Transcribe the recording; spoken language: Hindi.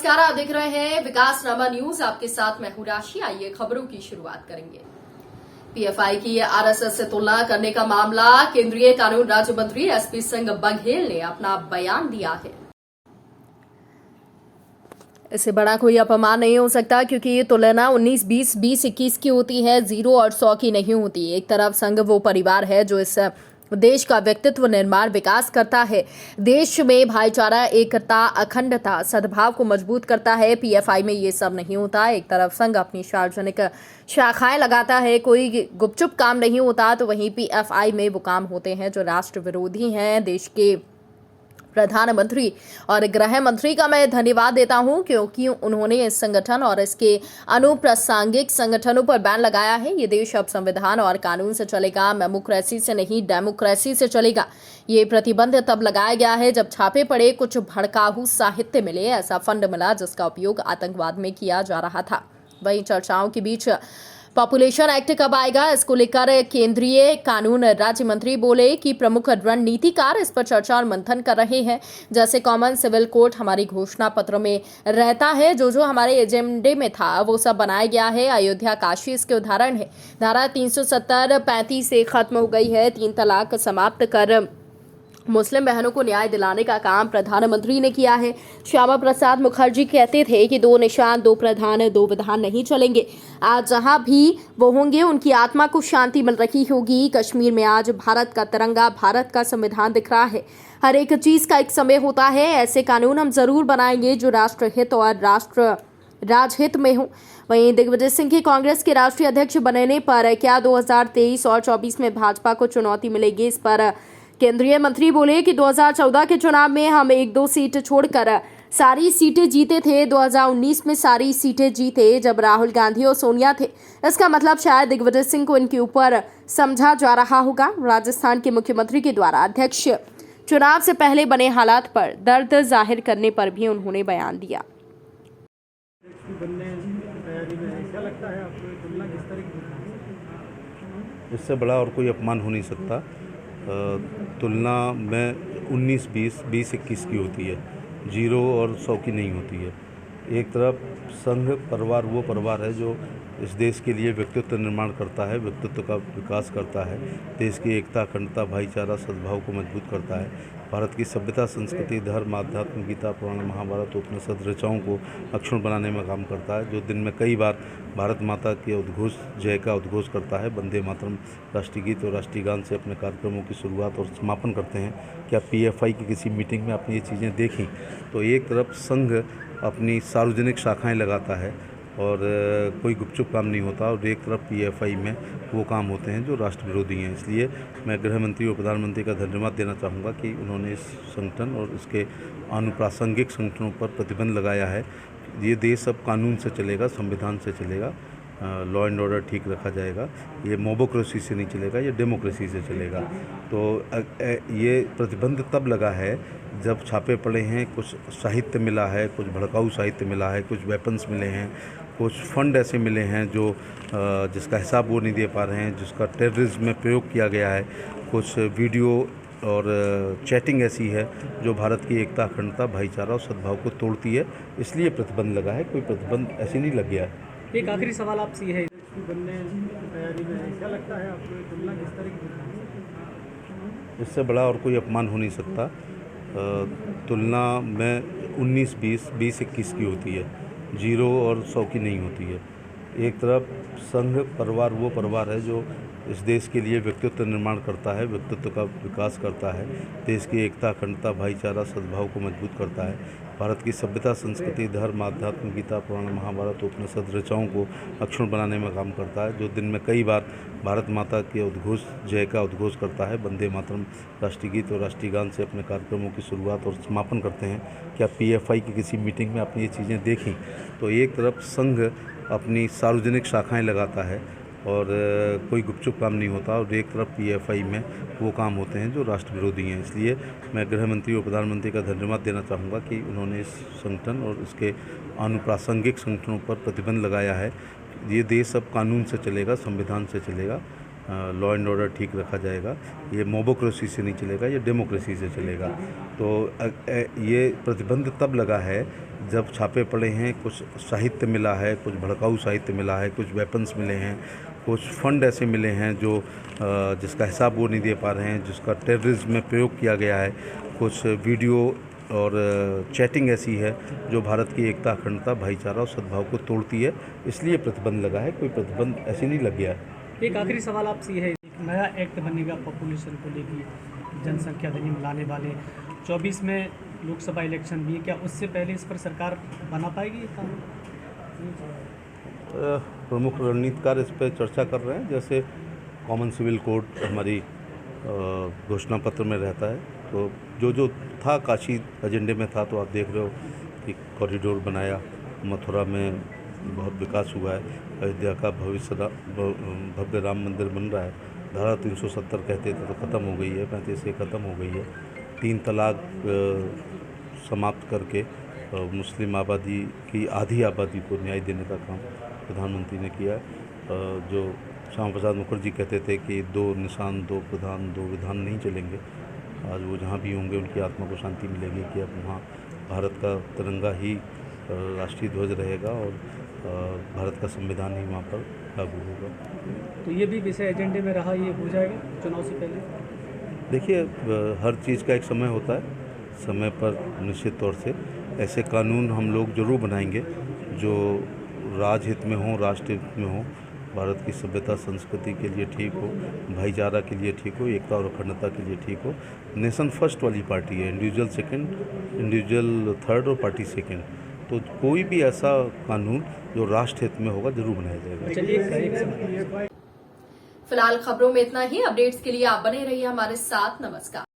नमस्कार, आप देख रहे हैं विकासनामा न्यूज। आपके साथ मैं हूं राशि। आइए खबरों की शुरुआत करेंगे। पीएफआई की आरएसएस से तुलना करने का मामला, केंद्रीय कानून राज्य मंत्री एसपी सिंह बघेल ने अपना बयान दिया है। इससे बड़ा कोई अपमान नहीं हो सकता, क्योंकि ये तुलना 19-20, 20-21 की होती है, 0 और 100 की नहीं होती। एक तरफ संघ वो परिवार है जो इस देश का व्यक्तित्व निर्माण विकास करता है, देश में भाईचारा, एकता, अखंडता, सद्भाव को मजबूत करता है। पीएफआई में ये सब नहीं होता। एक तरफ संघ अपनी सार्वजनिक शाखाएं लगाता है, कोई गुपचुप काम नहीं होता, तो वहीं पीएफआई में वो काम होते हैं जो राष्ट्र विरोधी हैं। देश के प्रधानमंत्री और गृह मंत्री का मैं धन्यवाद देता हूं, क्योंकि उन्होंने इस संगठन और इसके अनुप्रासंगिक संगठनों पर बैन लगाया है। ये देश अब संविधान और कानून से चलेगा, मेमोक्रेसी से नहीं, डेमोक्रेसी से चलेगा। ये प्रतिबंध तब लगाया गया है जब छापे पड़े, कुछ भड़काऊ साहित्य मिले, ऐसा फंड मिला जिसका उपयोग आतंकवाद में किया जा रहा था। वहीं चर्चाओं के बीच पॉपुलेशन एक्ट कब आएगा, इसको लेकर केंद्रीय कानून राज्य मंत्री बोले कि प्रमुख रणनीतिकार इस पर चर्चा और मंथन कर रहे हैं। जैसे कॉमन सिविल कोड हमारी घोषणा पत्र में रहता है, जो हमारे एजेंडे में था वो सब बनाया गया है। अयोध्या, काशी इसके उदाहरण है। धारा 370-35 से खत्म हो गई है। 3 तलाक समाप्त कर मुस्लिम बहनों को न्याय दिलाने का काम प्रधानमंत्री ने किया है। श्यामा प्रसाद मुखर्जी कहते थे कि 2 निशान, 2 प्रधान, 2 विधान नहीं चलेंगे। आज जहां भी वो होंगे उनकी आत्मा को शांति मिल रही होगी। कश्मीर में आज भारत का तिरंगा, भारत का संविधान दिख रहा है। हर एक चीज का एक समय होता है। ऐसे कानून हम जरूर बनाएंगे जो राष्ट्रहित और राजहित में हो। वहीं दिग्विजय सिंह की कांग्रेस के राष्ट्रीय अध्यक्ष बनने पर क्या 2023 और 24 में भाजपा को चुनौती मिलेगी, इस पर केंद्रीय मंत्री बोले कि 2014 के चुनाव में हम 1-2 सीट छोड़कर सारी सीटें जीते थे। 2019 में सारी सीटें जीते जब राहुल गांधी और सोनिया थे। इसका मतलब शायद दिग्विजय सिंह को इनके ऊपर समझा जा रहा होगा। राजस्थान के मुख्यमंत्री के द्वारा अध्यक्ष चुनाव से पहले बने हालात पर दर्द जाहिर करने पर भी उन्होंने बयान दिया। इससे बड़ा और कोई अपमान हो नहीं सकता। तुलना में 19-20, 20-21 की होती है, 0 और 100 की नहीं होती है। एक तरफ संघ परिवार वो परिवार है जो इस देश के लिए व्यक्तित्व निर्माण करता है, व्यक्तित्व का विकास करता है, देश की एकता, अखंडता, भाईचारा, सद्भाव को मजबूत करता है। भारत की सभ्यता, संस्कृति, धर्म, आध्यात्म, गीता, पुराण, महाभारत, उपनिषद, ऋचाओं को अक्षुण्ण बनाने में काम करता है। जो दिन में कई बार भारत माता के उद्घोष, जय का उद्घोष करता है, वंदे मातरम राष्ट्रीय गीत और राष्ट्रीय गान से अपने कार्यक्रमों की शुरुआत और समापन करते हैं। क्या पीएफआई की किसी मीटिंग में आपने ये चीज़ें देखी? तो एक तरफ संघ अपनी सार्वजनिक शाखाएं लगाता है और कोई गुपचुप काम नहीं होता, और एक तरफ पीएफआई में वो काम होते हैं जो राष्ट्र विरोधी हैं। इसलिए मैं गृह मंत्री और प्रधानमंत्री का धन्यवाद देना चाहूँगा कि उन्होंने इस संगठन और इसके अनुप्रासंगिक संगठनों पर प्रतिबंध लगाया है। ये देश अब कानून से चलेगा, संविधान से चलेगा, लॉ एंड ऑर्डर ठीक रखा जाएगा। ये मोबोक्रेसी से नहीं चलेगा, ये डेमोक्रेसी से चलेगा। तो ये प्रतिबंध तब लगा है जब छापे पड़े हैं, कुछ साहित्य मिला है, कुछ भड़काऊ साहित्य मिला है, कुछ वेपन्स मिले हैं, कुछ फंड ऐसे मिले हैं जो जिसका हिसाब वो नहीं दे पा रहे हैं, जिसका टेररिज्म में प्रयोग किया गया है, कुछ वीडियो और चैटिंग ऐसी है जो भारत की एकता, अखंडता, भाईचारा और सद्भाव को तोड़ती है। इसलिए प्रतिबंध लगा है, कोई प्रतिबंध ऐसे नहीं लग गया है। एक आखिरी सवाल आपसे है, बनने की तैयारी में क्या लगता है आपको, तुलना किस तरह की? इससे बड़ा और कोई अपमान हो नहीं सकता। तुलना में 19-20, 20-21 की होती है, 0 और 100 की नहीं होती है। एक तरफ संघ परिवार वो परिवार है जो इस देश के लिए व्यक्तित्व निर्माण करता है, व्यक्तित्व का विकास करता है, देश की एकता, अखंडता, भाईचारा, सद्भाव को मजबूत करता है। भारत की सभ्यता, संस्कृति, धर्म, आध्यात्म, गीता, पुराण, महाभारत, उपनिषद, ऋचाओं को अक्षुण्ण बनाने में काम करता है। जो दिन में कई बार भारत माता के उद्घोष, जय का उद्घोष करता है, वंदे मातरम राष्ट्रीय गीत और राष्ट्रीय गान से अपने कार्यक्रमों की शुरुआत और समापन करते हैं। क्या पीएफआई की किसी मीटिंग में आपने ये चीज़ें देखी? तो एक तरफ संघ अपनी सार्वजनिक शाखाएं लगाता है और कोई गुपचुप काम नहीं होता, और एक तरफ पीएफआई में वो काम होते हैं जो राष्ट्र विरोधी हैं। इसलिए मैं गृह मंत्री और प्रधानमंत्री का धन्यवाद देना चाहूँगा कि उन्होंने इस संगठन और इसके अनुप्रासंगिक संगठनों पर प्रतिबंध लगाया है। ये देश अब कानून से चलेगा, संविधान से चलेगा, लॉ एंड ऑर्डर ठीक रखा जाएगा। ये मोबोक्रेसी से नहीं चलेगा, ये डेमोक्रेसी से चलेगा। तो ये प्रतिबंध तब लगा है जब छापे पड़े हैं कुछ साहित्य मिला है, कुछ भड़काऊ साहित्य मिला है, कुछ वेपन्स मिले हैं, कुछ फंड ऐसे मिले हैं जो जिसका हिसाब वो नहीं दे पा रहे हैं, जिसका टेररिज्म में प्रयोग किया गया है, कुछ वीडियो और चैटिंग ऐसी है जो भारत की एकता, अखंडता, भाईचारा और सद्भाव को तोड़ती है, इसलिए प्रतिबंध लगा है। कोई प्रतिबंध ऐसे नहीं लग गया है। एक आखिरी सवाल आपसे ये है, एक नया एक्ट बनेगा पॉपुलेशन को लेकर, जनसंख्या अधिनियम लाने वाले 24 में लोकसभा इलेक्शन भी है, क्या उससे पहले इस पर सरकार बना पाएगी ये कानून? प्रमुख रणनीतिकार इस पर चर्चा कर रहे हैं। जैसे कॉमन सिविल कोड हमारी घोषणा पत्र में रहता है, तो जो था काशी एजेंडे में था, तो आप देख रहे हो कि कॉरिडोर बनाया, मथुरा में बहुत विकास हुआ है, अयोध्या का भव्य राम मंदिर बन रहा है, धारा 370 कहते थे तो ख़त्म हो गई है, 35 से ख़त्म हो गई है, 3 तलाक समाप्त करके मुस्लिम आबादी की आधी आबादी को न्याय देने का काम प्रधानमंत्री ने किया है। जो श्यामा प्रसाद मुखर्जी कहते थे कि 2 निशान 2 प्रधान 2 विधान नहीं चलेंगे, आज वो जहाँ भी होंगे उनकी आत्मा को शांति मिलेगी कि अब वहाँ भारत का तिरंगा ही राष्ट्रीय ध्वज रहेगा और भारत का संविधान ही वहाँ पर लागू होगा। तो ये भी विषय एजेंडे में रहा, ये हो जाएगा चुनाव से पहले? देखिए, हर चीज़ का एक समय होता है, समय पर निश्चित तौर से ऐसे कानून हम लोग ज़रूर बनाएंगे जो राजहित में हो, राष्ट्र हित में हो, भारत की सभ्यता संस्कृति के लिए ठीक हो, भाईचारा के लिए ठीक हो, एकता और अखंडता के लिए ठीक हो। नेशन फर्स्ट वाली पार्टी है, इंडिविजुअल सेकंड, इंडिविजुअल थर्ड और पार्टी सेकंड। तो कोई भी ऐसा कानून जो राष्ट्र हित में होगा जरूर बनाया जाएगा। चलिए, फिलहाल खबरों में इतना ही। अपडेट्स के लिए आप बने रहिए हमारे साथ। नमस्कार।